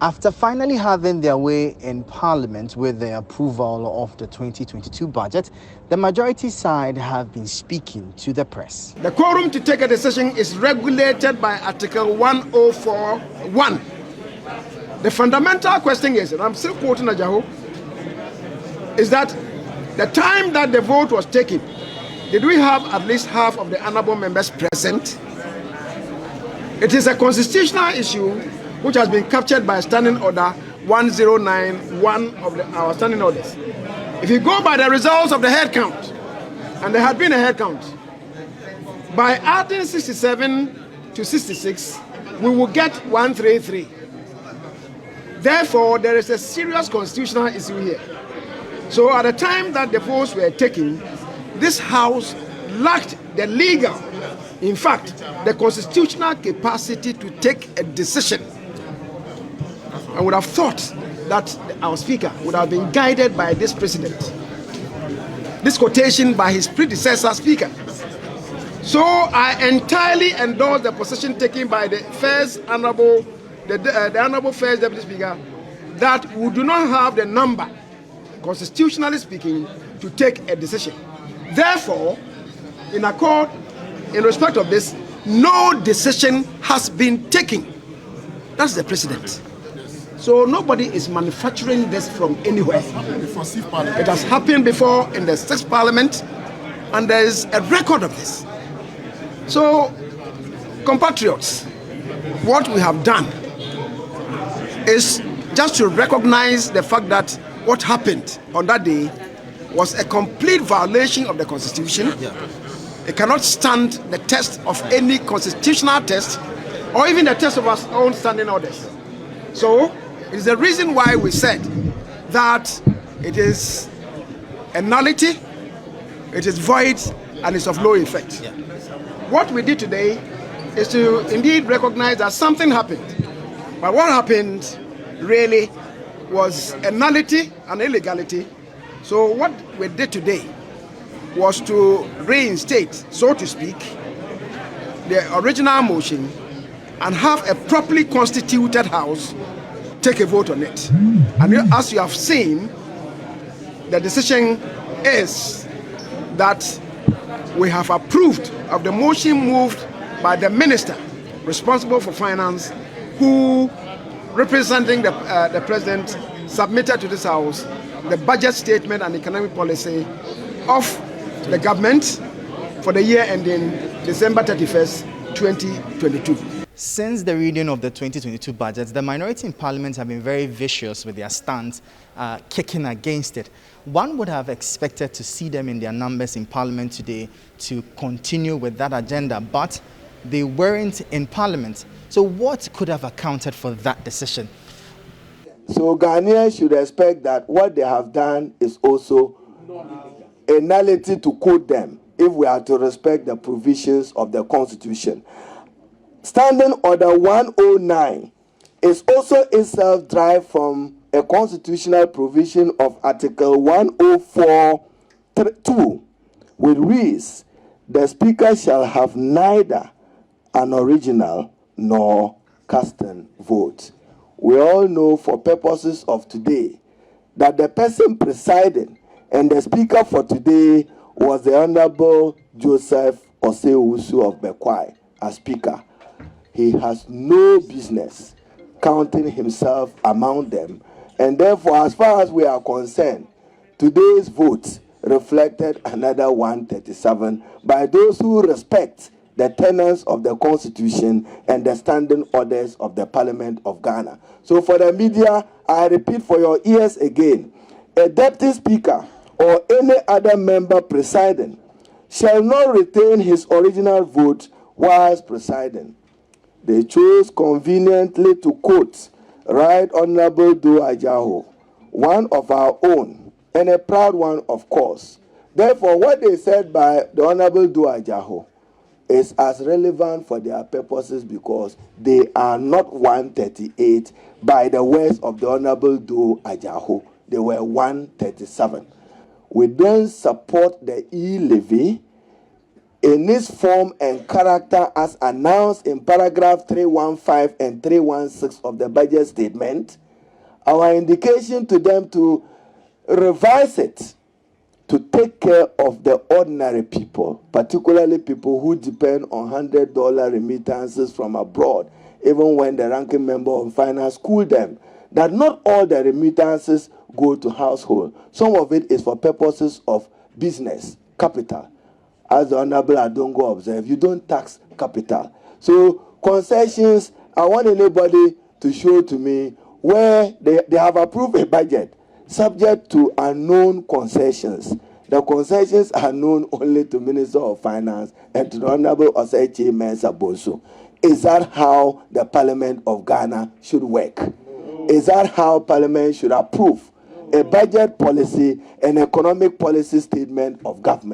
After finally having their way in Parliament with the approval of the 2022 budget, the majority side have been speaking to the press. The quorum to take a decision is regulated by Article 104(1). The fundamental question is, and I'm still quoting Ajaho, is that the time that the vote was taken, did we have at least half of the honorable members present? It is a constitutional issue which has been captured by Standing Order 1091 of our standing orders. If you go by the results of the head count, and there had been a head count, by adding 67 to 66, we will get 133. Therefore, there is a serious constitutional issue here. So at the time that the votes were taken, this House lacked the legal, in fact, the constitutional capacity to take a decision. I would have thought that our Speaker would have been guided by this precedent, this quotation by his predecessor Speaker. So I entirely endorse the position taken by the Honorable First Deputy Speaker that we do not have the number, constitutionally speaking, to take a decision. Therefore, in respect of this, no decision has been taken. That's the precedent. So nobody is manufacturing this from anywhere. It has happened before in the 6th Parliament, and there is a record of this. So, compatriots, what we have done is just to recognize the fact that what happened on that day was a complete violation of the Constitution. It cannot stand the test of any constitutional test or even the test of our own standing orders. So, it is the reason why we said that it is a nullity, it is void, and it's of no effect. What we did today is to indeed recognize that something happened. But what happened really was a nullity, an illegality. So what we did today was to reinstate, so to speak, the original motion and have a properly constituted House take a vote on it. And as you have seen, the decision is that we have approved of the motion moved by the minister responsible for finance, who, representing the president, submitted to this House the budget statement and economic policy of the government for the year ending December 31st, 2022. Since the reading of the 2022 budget, the minority in Parliament have been very vicious with their stance, kicking against it. One would have expected to see them in their numbers in Parliament today to continue with that agenda, but they weren't in Parliament. So what could have accounted for that decision? So Ghanaians should expect that what they have done is also a nullity, to quote them, if we are to respect the provisions of the Constitution. Standing Order 109 is also itself derived from a constitutional provision of Article 104(2), which reads, "The Speaker shall have neither an original nor casting vote." We all know, for purposes of today, that the person presiding and the Speaker for today was the Honorable Joseph Osei-Owusu of Bekwai as Speaker. He has no business counting himself among them, and therefore, as far as we are concerned, today's vote reflected another 137 by those who respect the tenets of the Constitution and the standing orders of the Parliament of Ghana. So for the media, I repeat for your ears again, a deputy speaker or any other member presiding shall not retain his original vote whilst presiding. They chose conveniently to quote Right Honorable Do Ajaho, one of our own, and a proud one, of course. Therefore, what they said by the Honorable Do Ajaho is as relevant for their purposes, because they are not 138 by the words of the Honorable Do Ajaho. They were 137. We then support the e-levy in its form and character as announced in paragraph 315 and 316 of the budget statement, our indication to them to revise it to take care of the ordinary people, particularly people who depend on $100 remittances from abroad, even when the ranking member of finance schooled them that not all the remittances go to household. Some of it is for purposes of business, capital. As the Honorable Adongo observed, you don't tax capital. So concessions, I want anybody to show to me where they have approved a budget subject to unknown concessions. The concessions are known only to Minister of Finance and to the Honorable Kyei-Mensah-Bonsu. Is that how the Parliament of Ghana should work? Is that how Parliament should approve a budget policy and economic policy statement of government?